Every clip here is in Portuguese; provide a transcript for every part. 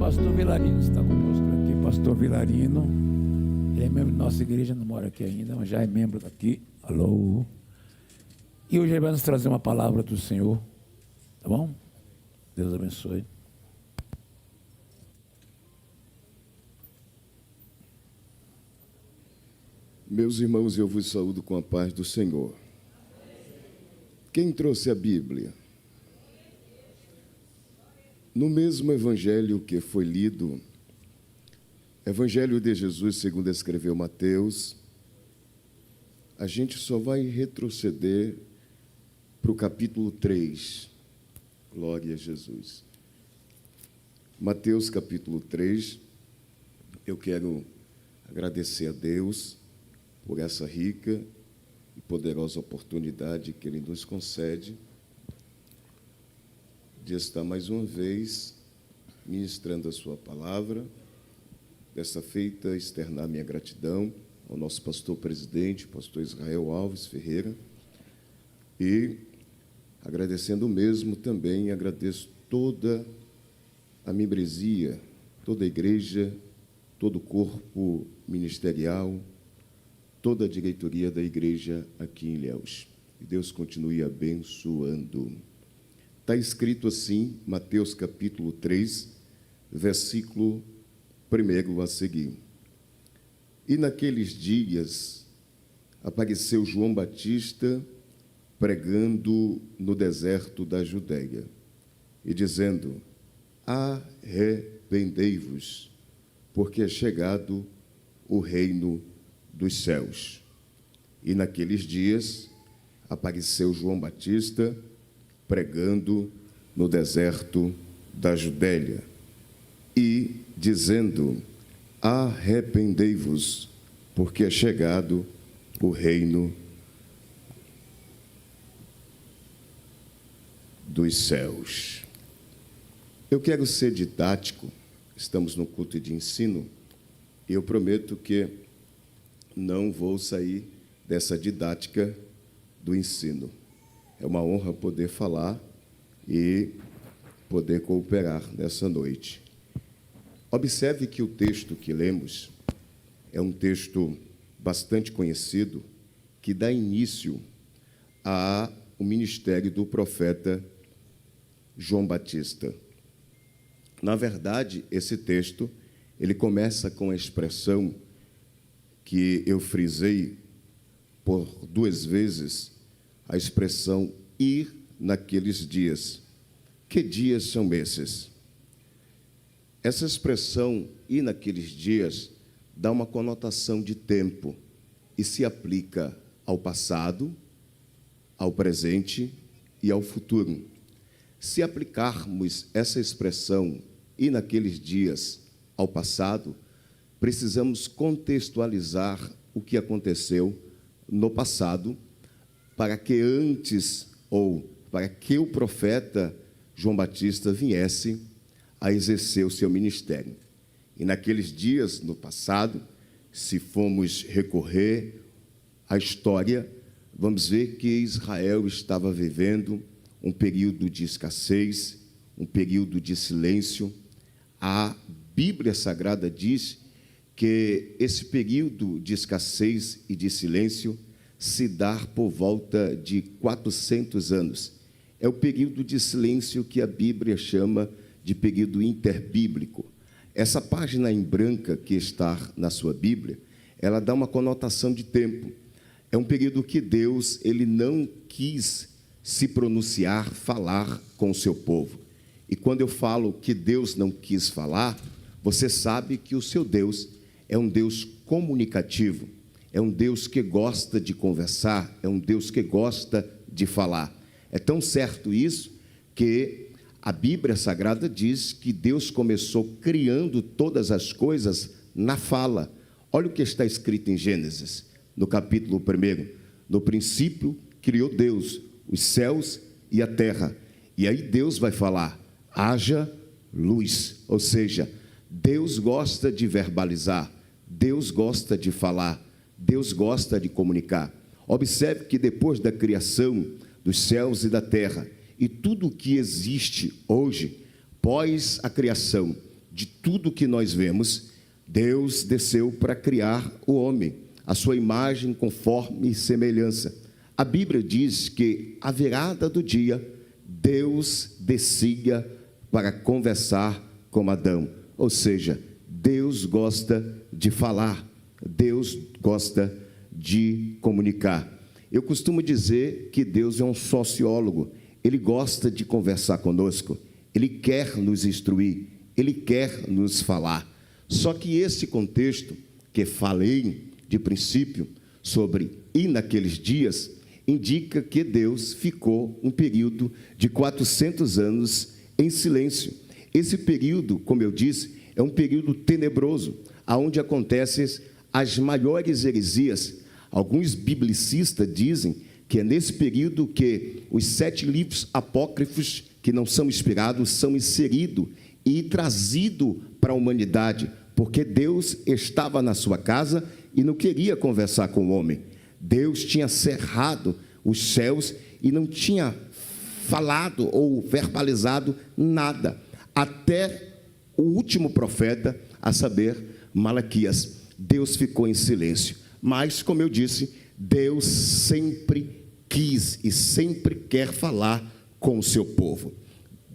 Pastor Vilarino está conosco aqui. Pastor Vilarino, ele é membro da nossa igreja, não mora aqui ainda, mas já é membro daqui. Alô. E hoje ele vai nos trazer uma palavra do Senhor, tá bom? Deus abençoe. Meus irmãos, eu vos saúdo com a paz do Senhor. Quem trouxe a Bíblia? No mesmo evangelho que foi lido, Evangelho de Jesus, segundo escreveu Mateus, a gente só vai retroceder para o capítulo 3. Glória a Jesus. Mateus, capítulo 3, eu quero agradecer a Deus por essa rica e poderosa oportunidade que Ele nos concede de estar mais uma vez ministrando a sua palavra. Dessa feita, externar minha gratidão ao nosso pastor presidente, pastor Israel Alves Ferreira, e agradecendo mesmo também, agradeço toda a membresia, toda a igreja, todo o corpo ministerial, toda a diretoria da igreja aqui em Ilhéus. E Deus continue abençoando. Está escrito assim, Mateus capítulo 3, versículo 1 a seguir. E naqueles dias apareceu João Batista pregando no deserto da Judeia e dizendo: arrependei-vos, porque é chegado o reino dos céus. E naqueles dias apareceu João Batista pregando no deserto da Judeia e dizendo: arrependei-vos, porque é chegado o reino dos céus. Eu quero ser didático, estamos no culto de ensino, e eu prometo que não vou sair dessa didática do ensino. É uma honra poder falar e poder cooperar nessa noite. Observe que o texto que lemos é um texto bastante conhecido, que dá início ao ministério do profeta João Batista. Na verdade, esse texto, ele começa com a expressão que eu frisei por 2 vezes, a expressão ir naqueles dias. Que dias são esses? Essa expressão ir naqueles dias dá uma conotação de tempo e se aplica ao passado, ao presente e ao futuro. Se aplicarmos essa expressão ir naqueles dias ao passado, precisamos contextualizar o que aconteceu no passado, para que antes, ou para que o profeta João Batista viesse a exercer o seu ministério. E naqueles dias, no passado, se formos recorrer à história, vamos ver que Israel estava vivendo um período de escassez, um período de silêncio. A Bíblia Sagrada diz que esse período de escassez e de silêncio se dá por volta de 400 anos. É o período de silêncio que a Bíblia chama de período interbíblico. Essa página em branca que está na sua Bíblia, ela dá uma conotação de tempo. É um período que Deus, ele não quis se pronunciar, falar com o seu povo. E quando eu falo que Deus não quis falar, você sabe que o seu Deus é um Deus comunicativo, é um Deus que gosta de conversar, é um Deus que gosta de falar. É tão certo isso que a Bíblia Sagrada diz que Deus começou criando todas as coisas na fala. Olha o que está escrito em Gênesis, no capítulo 1. No princípio criou Deus os céus e a terra. E aí Deus vai falar: haja luz. Ou seja, Deus gosta de verbalizar, Deus gosta de falar, Deus gosta de comunicar. Observe que depois da criação dos céus e da terra, e tudo o que existe hoje, pós a criação de tudo que nós vemos, Deus desceu para criar o homem, a sua imagem conforme semelhança. A Bíblia diz que, à virada do dia, Deus descia para conversar com Adão. Ou seja, Deus gosta de falar, Deus gosta de comunicar. Eu costumo dizer que Deus é um sociólogo. Ele gosta de conversar conosco, Ele quer nos instruir, Ele quer nos falar. Só que esse contexto que falei de princípio sobre "e naqueles dias", indica que Deus ficou um período de 400 anos em silêncio. Esse período, como eu disse, é um período tenebroso, onde acontecem as maiores heresias. Alguns biblicistas dizem que é nesse período que os 7 livros apócrifos, que não são inspirados, são inseridos e trazidos para a humanidade, porque Deus estava na sua casa e não queria conversar com o homem. Deus tinha cerrado os céus e não tinha falado ou verbalizado nada, até o último profeta, a saber, Malaquias. Deus ficou em silêncio. Mas, como eu disse, Deus sempre quis e sempre quer falar com o seu povo.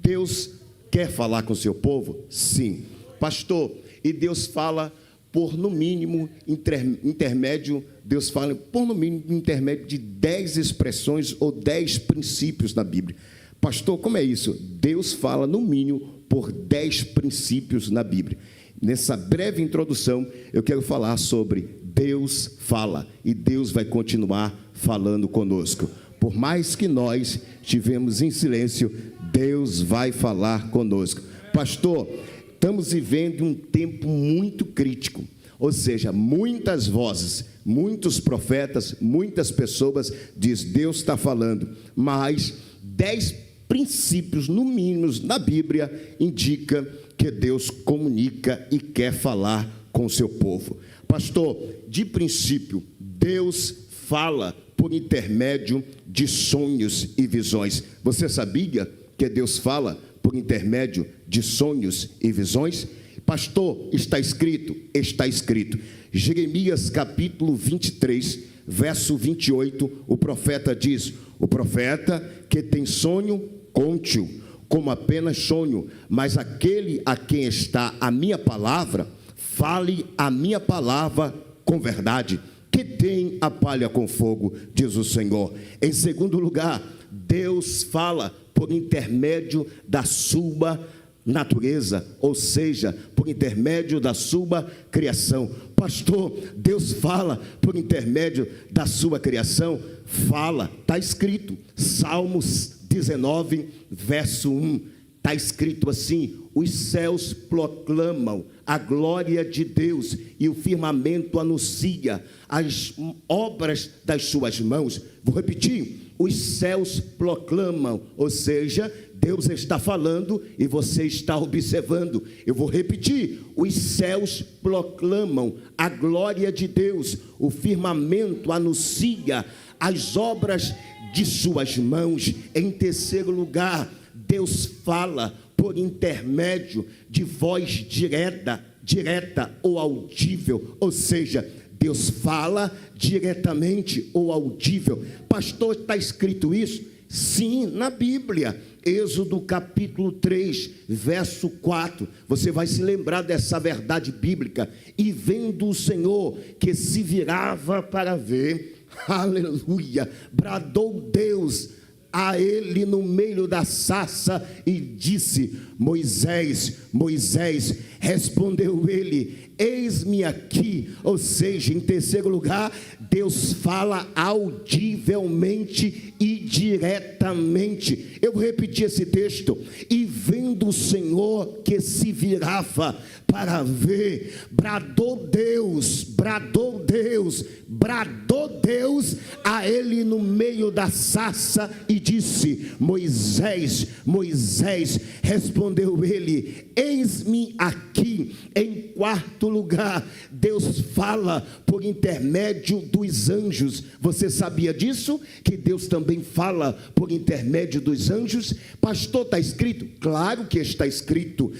Deus quer falar com o seu povo? Sim. Pastor, e Deus fala por, no mínimo, intermédio, Deus fala por, no mínimo, intermédio de 10 expressões ou 10 princípios na Bíblia. Pastor, como é isso? Deus fala, no mínimo, por 10 princípios na Bíblia. Nessa breve introdução, eu quero falar sobre Deus fala, e Deus vai continuar falando conosco. Por mais que nós estivemos em silêncio, Deus vai falar conosco. Pastor, estamos vivendo um tempo muito crítico, ou seja, muitas vozes, muitos profetas, muitas pessoas dizem, Deus está falando, mas 10 princípios, no mínimo, na Bíblia, indica que Deus comunica e quer falar com o seu povo. Pastor, de princípio, Deus fala por intermédio de sonhos e visões. Você sabia que Deus fala por intermédio de sonhos e visões? Pastor, está escrito? Está escrito. Jeremias capítulo 23, verso 28, o profeta diz, o profeta que tem sonho, conte-o, como apenas sonho, mas aquele a quem está a minha palavra, fale a minha palavra com verdade, que tem a palha com fogo, diz o Senhor. Em segundo lugar, Deus fala por intermédio da sua natureza, ou seja, por intermédio da sua criação. Pastor, Deus fala por intermédio da sua criação? Fala, está escrito, Salmos 19, verso 1, está escrito assim, os céus proclamam a glória de Deus e o firmamento anuncia as obras das suas mãos. Vou repetir, os céus proclamam, ou seja, Deus está falando e você está observando. Eu vou repetir, os céus proclamam a glória de Deus, o firmamento anuncia as obras de suas mãos. Em terceiro lugar, Deus fala por intermédio de voz direta ou audível, ou seja, Deus fala diretamente ou audível. Pastor, está escrito isso? Sim, na Bíblia, Êxodo capítulo 3, verso 4, você vai se lembrar dessa verdade bíblica, e vendo o Senhor que se virava para ver, aleluia, bradou Deus a ele no meio da sarça e disse, Moisés, Moisés, respondeu ele, eis-me aqui. Ou seja, em terceiro lugar, Deus fala audivelmente e diretamente. Eu vou repetir esse texto, e vendo o Senhor que se virava para ver, bradou Deus, bradou Deus, bradou Deus a ele no meio da sarça e disse, Moisés, Moisés, respondeu ele, eis-me aqui. Em quarto lugar, Deus fala por intermédio dos anjos. Você sabia disso? Que Deus também fala por intermédio dos anjos? Pastor, está escrito? Claro que está escrito.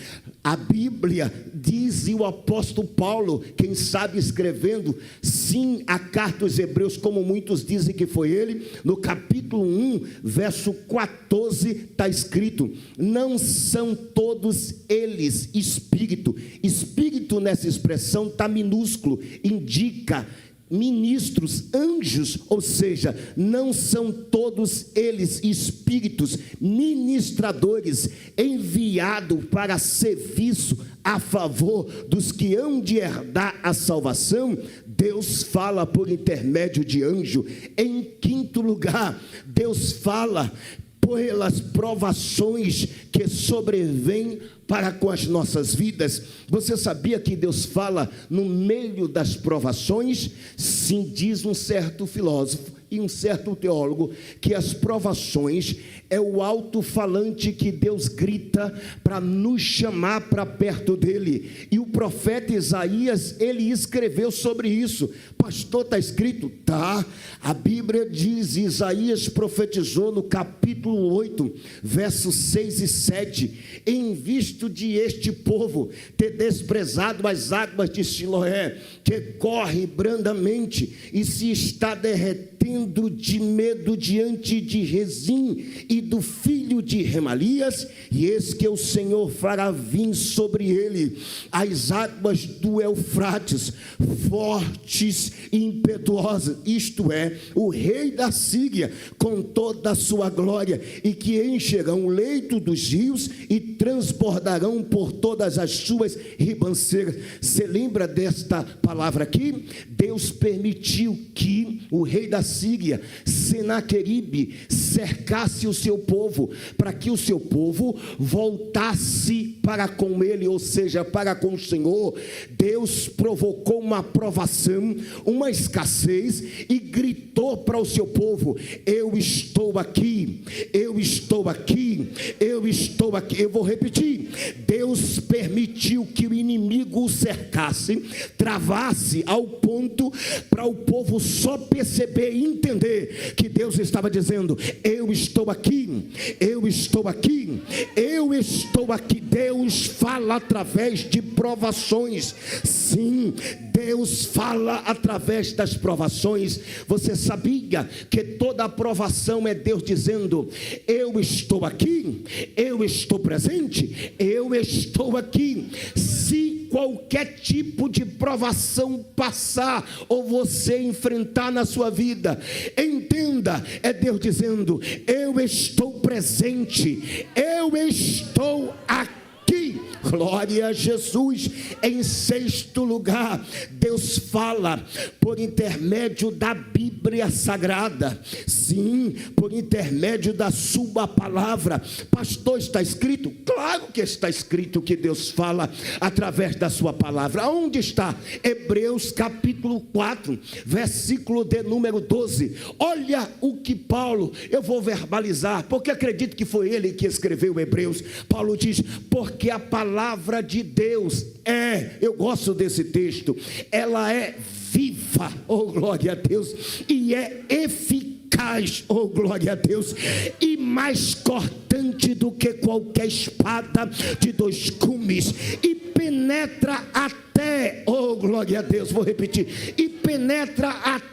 A Bíblia diz, e o apóstolo Paulo, quem sabe escrevendo, sim, a carta aos Hebreus, como muitos dizem que foi ele, no capítulo 1, verso 14, está escrito: não são todos eles espírito. Espírito nessa expressão está minúsculo, indica ministros, anjos, ou seja, não são todos eles espíritos ministradores enviados para serviço a favor dos que hão de herdar a salvação. Deus fala por intermédio de anjo. Em quinto lugar, Deus fala pelas provações que sobrevêm para com as nossas vidas. Você sabia que Deus fala no meio das provações? Sim, diz um certo filósofo e um certo teólogo que as provações é o alto-falante que Deus grita para nos chamar para perto dele. E o profeta Isaías, ele escreveu sobre isso. Pastor, está escrito? Tá. A Bíblia diz, Isaías profetizou no capítulo 8, versos 6 e 7, em visto de este povo ter desprezado as águas de Siloé, que corre brandamente e se está derretendo de medo diante de Rezim e do filho de Remalias, e eis que o Senhor fará vir sobre ele as águas do Eufrates, fortes e impetuosas, isto é, o rei da Síria, com toda a sua glória, e que encherão o leito dos rios e transbordarão por todas as suas ribanceiras. Você lembra desta palavra aqui? Deus permitiu que o rei da Síria, Senaqueribe, cercasse o seu povo, para que o seu povo voltasse para com ele, ou seja, para com o Senhor. Deus provocou uma provação, uma escassez, e gritou para o seu povo: eu estou aqui, eu estou aqui, eu estou aqui. Eu vou repetir: Deus permitiu que o inimigo o cercasse, travasse, ao ponto para o povo só perceber e entender que Deus estava dizendo: eu estou aqui, eu estou aqui, eu estou aqui. Deus fala através de provações. Sim, Deus fala através das provações. Você sabia que toda aprovação é Deus dizendo: eu estou aqui, eu estou presente, eu estou aqui. Se qualquer tipo de provação passar ou você enfrentar na sua vida, entenda, é Deus dizendo: eu estou presente, eu estou aqui. Glória a Jesus. Em sexto lugar, Deus fala por intermédio da Bíblia Sagrada. Sim, por intermédio da sua palavra. Pastor, está escrito? Claro que está escrito que Deus fala através da sua palavra. Onde está? Hebreus capítulo 4, versículo de número 12. Olha o que Paulo, eu vou verbalizar, porque acredito que foi ele que escreveu Hebreus. Paulo diz: porque a palavra de Deus eu gosto desse texto, ela é viva, oh glória a Deus, e é eficaz, oh glória a Deus, e mais cortante do que qualquer espada de dois gumes, e penetra até, oh glória a Deus, vou repetir, e penetra até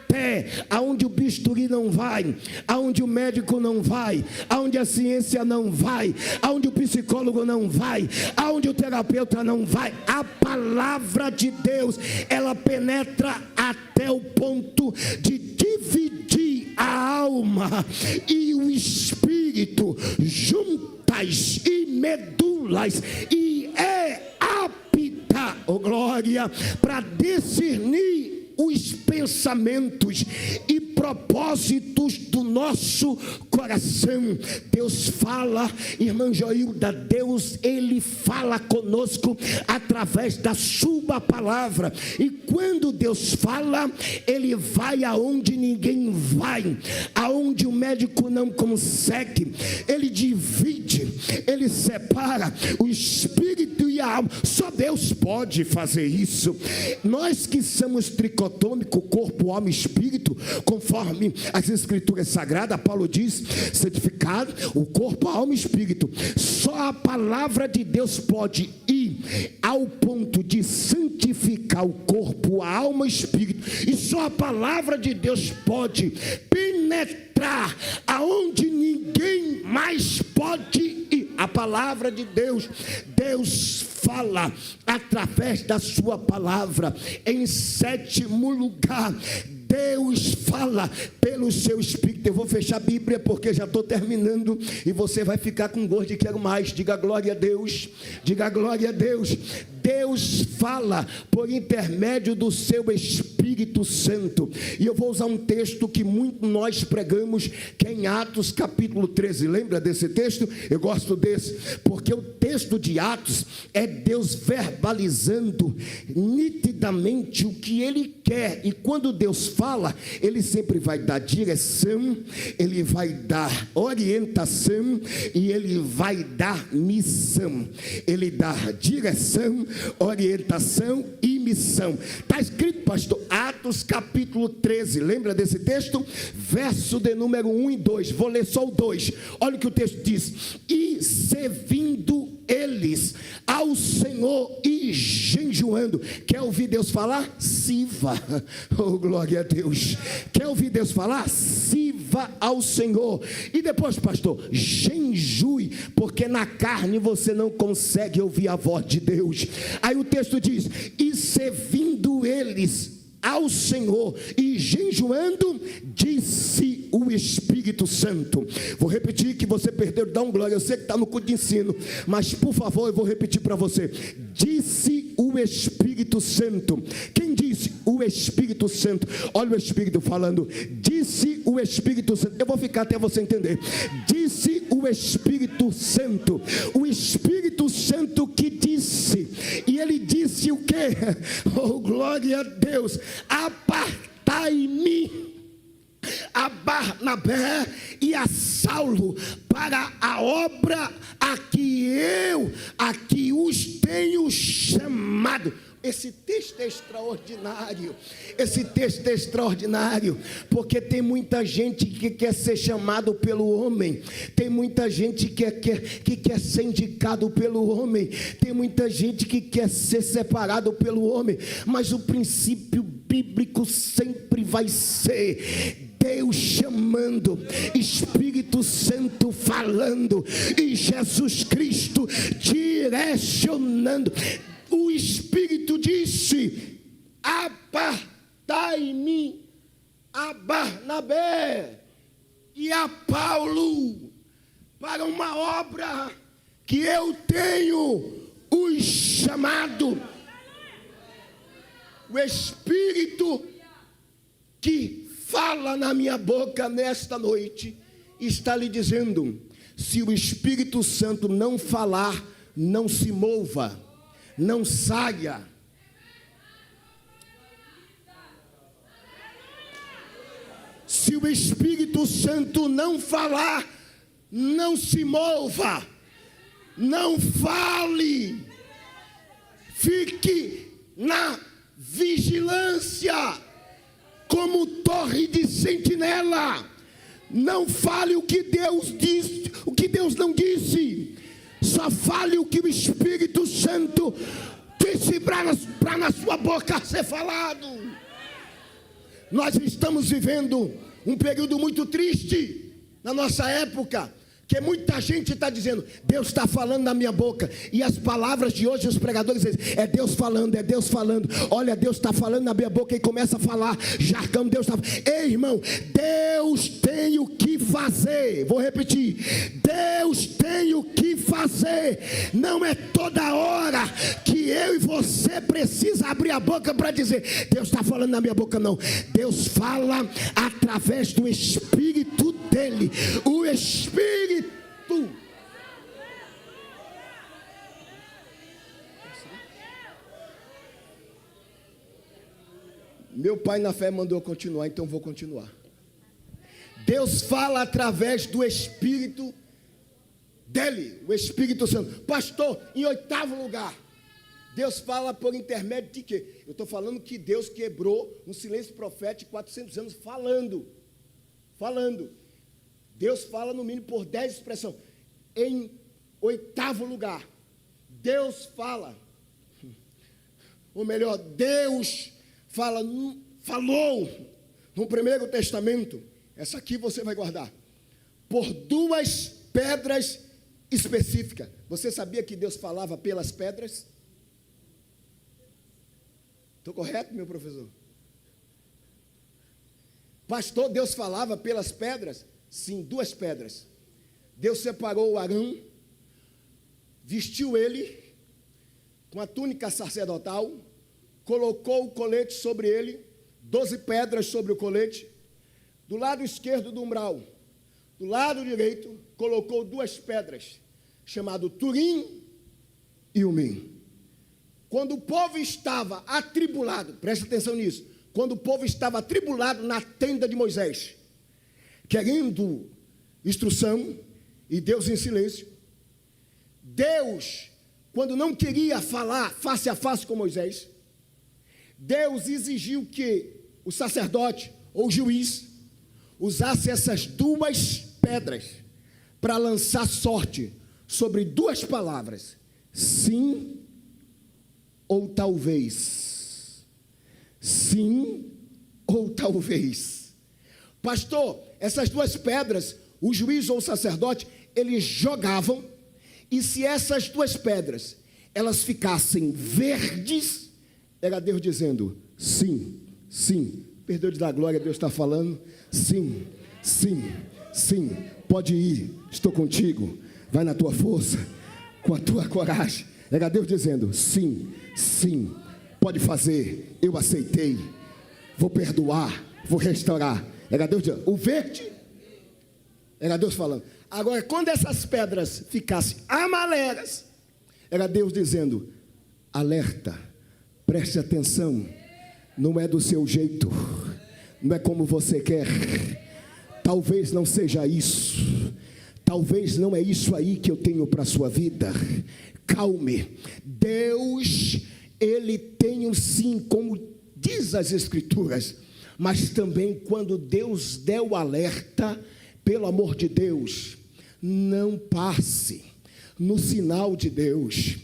aonde o bisturi não vai, aonde o médico não vai, aonde a ciência não vai, aonde o psicólogo não vai, aonde o terapeuta não vai. A palavra de Deus, ela penetra até o ponto de dividir a alma e o espírito, juntas e medulas, e é apta, oh glória, para discernir os pensamentos e propósitos do nosso coração. Deus fala, irmã Joilda, Deus, ele fala conosco através da sua palavra, e quando Deus fala, ele vai aonde ninguém vai, aonde o médico não consegue, ele divide, ele separa o espírito e a alma. Só Deus pode fazer isso. Nós que somos tricotômico, corpo, alma e espírito, conforme as escrituras sagradas, Paulo diz, santificado o corpo, a alma e espírito. Só a palavra de Deus pode ir ao ponto de santificar o corpo, a alma e o espírito, e só a palavra de Deus pode penetrar aonde ninguém mais pode ir. A palavra de Deus, Deus fala através da sua palavra. Em sétimo lugar, Deus fala pelo seu Espírito. Eu vou fechar a Bíblia porque já estou terminando e você vai ficar com gosto de quero mais. Diga glória a Deus, diga glória a Deus. Deus fala por intermédio do seu Espírito Santo. E eu vou usar um texto que muito nós pregamos, que é em Atos capítulo 13. Lembra desse texto? Eu gosto desse, porque o texto de Atos é Deus verbalizando nitidamente o que Ele quer. E quando Deus fala, Ele sempre vai dar direção, Ele vai dar orientação e Ele vai dar missão. Ele dá direção, orientação e missão. Está escrito, pastor, Atos capítulo 13. Lembra desse texto? Verso de número 1 e 2. Vou ler só o 2. Olha o que o texto diz: e servindo eles ao Senhor e jejuando. Quer ouvir Deus falar? Siva. Oh, glória a Deus. Quer ouvir Deus falar? Siva ao Senhor. E depois, pastor, jejue, porque na carne você não consegue ouvir a voz de Deus. Aí o texto diz: e servindo eles ao Senhor e jejuando, disse o Espírito Santo. Vou repetir que você perdeu, dá um glória. Eu sei que está no culto de ensino, mas por favor eu vou repetir para você. Disse o Espírito Santo. Quem disse? O Espírito Santo. Olha o Espírito falando. Disse o Espírito Santo. Eu vou ficar até você entender. Disse o Espírito Santo. O Espírito Santo que disse. E ele disse o quê? Oh, glória a Deus. Apartai-me a Barnabé e a Saulo para a obra a que os tenho chamado. Esse texto é extraordinário. Esse texto é extraordinário, porque tem muita gente que quer ser chamado pelo homem, tem muita gente que quer ser indicado pelo homem, tem muita gente que quer ser separado pelo homem, mas o princípio bíblico sempre vai ser Deus chamando, Espírito Santo falando e Jesus Cristo direcionando. O Espírito disse: apartai-me a Barnabé e a Paulo para uma obra que eu tenho os chamado. O Espírito que fala na minha boca nesta noite está lhe dizendo: se o Espírito Santo não falar, não se mova, não saia. Se o Espírito Santo não falar, não se mova, não fale, fique na vigilância, como torre de sentinela. Não fale o que Deus disse, o que Deus não disse. Só fale o que o Espírito Santo disse para na sua boca ser falado. Nós estamos vivendo um período muito triste na nossa época, que muita gente está dizendo: Deus está falando na minha boca. E as palavras de hoje, os pregadores dizem: é Deus falando, é Deus falando. Olha, Deus está falando na minha boca, e começa a falar jargão. Deus está. Ei, irmão, Deus tem o que fazer. Vou repetir: Deus tem o que fazer. Não é toda hora que eu e você precisa abrir a boca para dizer: Deus está falando na minha boca. Não, Deus fala através do Espírito dele. O Espírito. Meu pai na fé mandou eu continuar, então vou continuar. Deus fala através do Espírito dele, o Espírito Santo. Pastor, em 8º lugar, Deus fala por intermédio de quê? Eu estou falando que Deus quebrou um silêncio profético 400 anos falando. Deus fala no mínimo por 10 expressões. Em 8º lugar, Deus fala ou melhor, Deus falou no Primeiro Testamento, essa aqui você vai guardar, por duas pedras específicas. Você sabia que Deus falava pelas pedras? Estou correto, meu professor? Pastor, Deus falava pelas pedras? Sim, duas pedras. Deus separou Arão, vestiu ele com a túnica sacerdotal, colocou o colete sobre ele, 12 pedras sobre o colete, do lado esquerdo do umbral, do lado direito, colocou duas pedras, chamado Turim e Umim. Quando o povo estava atribulado, preste atenção nisso, quando o povo estava atribulado na tenda de Moisés, querendo instrução, e Deus em silêncio, Deus, quando não queria falar face a face com Moisés, Deus exigiu que o sacerdote ou o juiz usasse essas duas pedras para lançar sorte sobre duas palavras, sim ou talvez. Sim ou talvez. Pastor, essas duas pedras, o juiz ou o sacerdote, eles jogavam, e se essas duas pedras, elas ficassem verdes, era Deus dizendo, sim, sim, perdão de dar glória, Deus está falando, sim, sim, sim, pode ir, estou contigo, vai na tua força, com a tua coragem, era Deus dizendo, sim, sim, pode fazer, eu aceitei, vou perdoar, vou restaurar, era Deus dizendo, o verde, era Deus falando. Agora, quando essas pedras ficassem amarelas, era Deus dizendo, alerta, preste atenção, não é do seu jeito, não é como você quer, talvez não seja isso, talvez não é isso aí que eu tenho para a sua vida, calme, Deus, Ele tem um sim, como diz as Escrituras, mas também quando Deus der o alerta, pelo amor de Deus, não passe no sinal de Deus,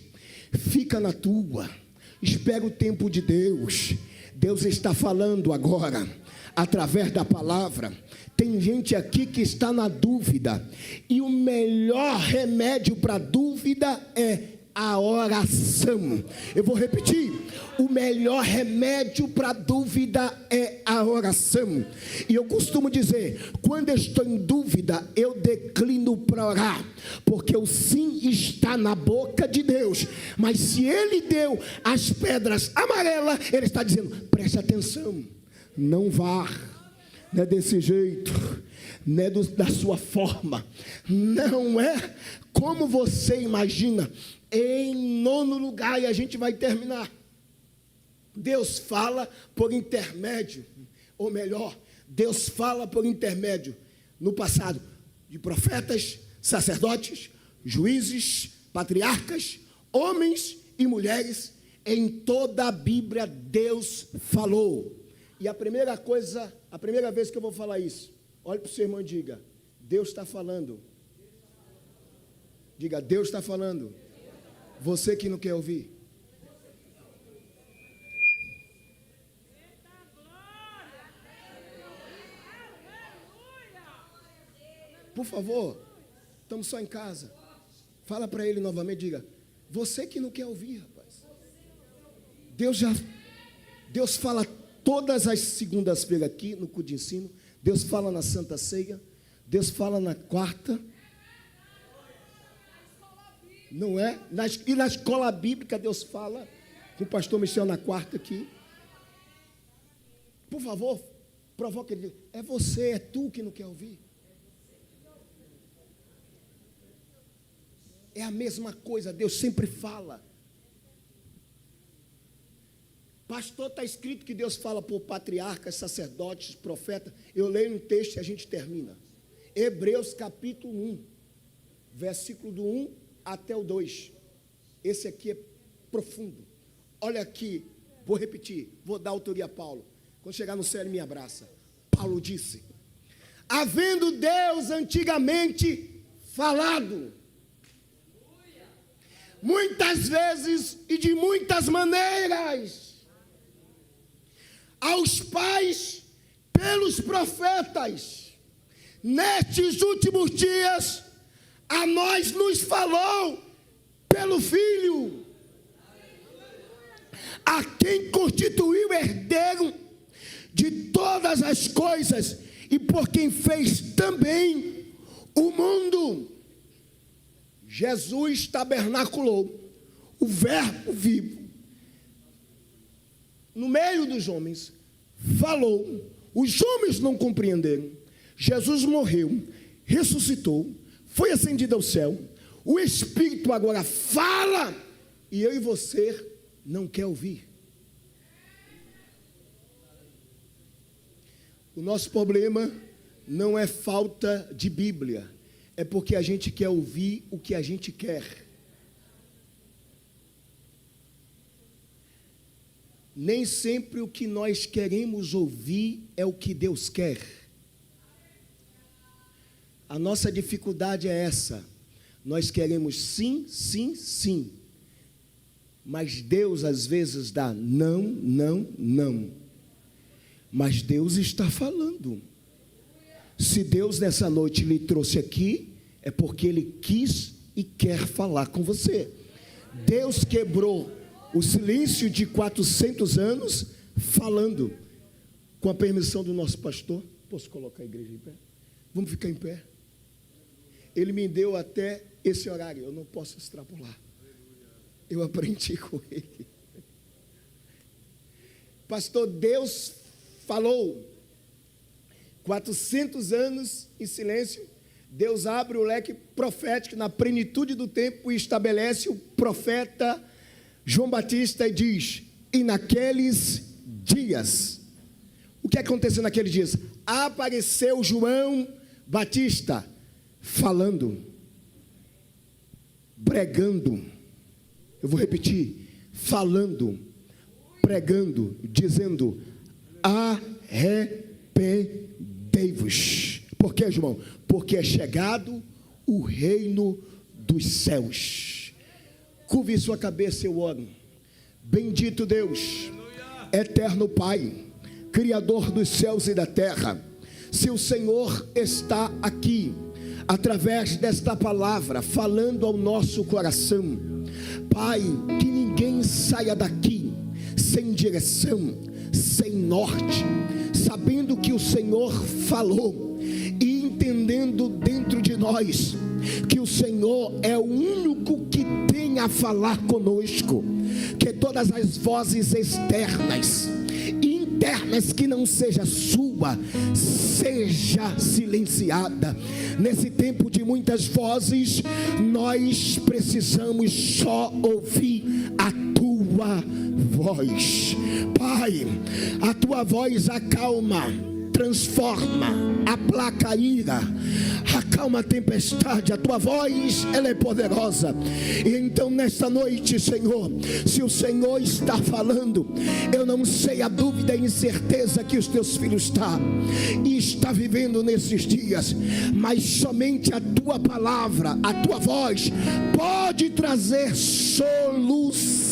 fica na tua, espera o tempo de Deus. Deus está falando agora, através da palavra. Tem gente aqui que está na dúvida, e o melhor remédio para a dúvida é a oração. Eu vou repetir, o melhor remédio para a dúvida é a oração. E eu costumo dizer, quando eu estou em dúvida, eu declino para orar, porque o sim está na boca de Deus, mas se Ele deu as pedras amarelas, Ele está dizendo, preste atenção, não vá, não é desse jeito, não é da sua forma, não é como você imagina. Em nono lugar, e a gente vai terminar, Deus fala por intermédio, ou melhor, Deus fala por intermédio, no passado, de profetas, sacerdotes, juízes, patriarcas, homens e mulheres. Em toda a Bíblia Deus falou. E a primeira vez que eu vou falar isso, olhe para o seu irmão e diga, Deus está falando. Diga, Deus está falando. Você que não quer ouvir. Por favor, estamos só em casa. Fala para ele novamente, diga, você que não quer ouvir, rapaz. Deus fala todas as segundas-feiras aqui no culto de ensino. Deus fala na Santa Ceia. Deus fala na quarta. Não é? E na escola bíblica Deus fala com o pastor Michel na quarta aqui. Por favor, provoque ele. É você, é tu que não quer ouvir. É a mesma coisa, Deus sempre fala. Pastor, está escrito que Deus fala por patriarcas, sacerdotes, profetas. Eu leio um texto e a gente termina. Hebreus capítulo 1, versículo do 1 até o 2. Esse aqui é profundo. Olha aqui, vou repetir, vou dar autoria a Paulo. Quando chegar no céu, ele me abraça. Paulo disse: havendo Deus antigamente falado, muitas vezes e de muitas maneiras, aos pais pelos profetas. Nestes últimos dias, a nós nos falou pelo Filho, a quem constituiu herdeiro de todas as coisas e por quem fez também o mundo. Jesus tabernaculou, o Verbo vivo, no meio dos homens, falou, os homens não compreenderam. Jesus morreu, ressuscitou, foi ascendido ao céu, o Espírito agora fala, e eu e você não quer ouvir. O nosso problema não é falta de Bíblia, é porque a gente quer ouvir o que a gente quer. Nem sempre o que nós queremos ouvir é o que Deus quer. A nossa dificuldade é essa. Nós queremos sim, sim, sim. Mas Deus às vezes dá não, não, não. Mas Deus está falando. Se Deus nessa noite lhe trouxe aqui, é porque Ele quis e quer falar com você. Deus quebrou o silêncio de 400 anos falando. Com a permissão do nosso pastor, posso colocar a igreja em pé? Vamos ficar em pé? Ele me deu até esse horário, eu não posso extrapolar. Eu aprendi com ele. Pastor, Deus falou. 400 anos em silêncio, Deus abre o leque profético na plenitude do tempo e estabelece o profeta João Batista e diz: e naqueles dias, o que aconteceu naqueles dias? Apareceu João Batista falando, pregando, eu vou repetir, falando, pregando, dizendo: arrependei-vos. Por quê, João? Porque é chegado o reino dos céus. Curve sua cabeça, eu oro. Bendito Deus, eterno Pai, Criador dos céus e da terra, se o Senhor está aqui, através desta palavra, falando ao nosso coração, Pai, que ninguém saia daqui sem direção, sem norte, sabendo que o Senhor falou e entendendo dentro de nós que o Senhor é o único que tem a falar conosco, que todas as vozes externas e internas que não seja sua, seja silenciada. Nesse tempo de muitas vozes, nós precisamos só ouvir a tua voz. Pai, a tua voz acalma, transforma, aplaca a ira, acalma a tempestade. A tua voz, ela é poderosa. E então nesta noite, Senhor, se o Senhor está falando, eu não sei a dúvida e incerteza que os teus filhos está vivendo nesses dias, mas somente a tua palavra, a tua voz pode trazer solução.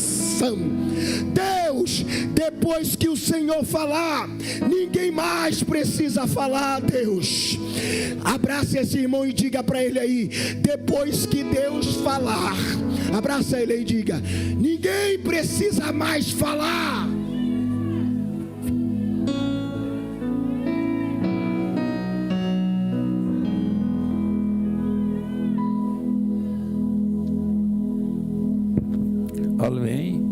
Deus, depois que o Senhor falar, ninguém mais precisa falar. Deus, abraça esse irmão e diga para ele aí: depois que Deus falar, abraça ele e diga: ninguém precisa mais falar. Amém.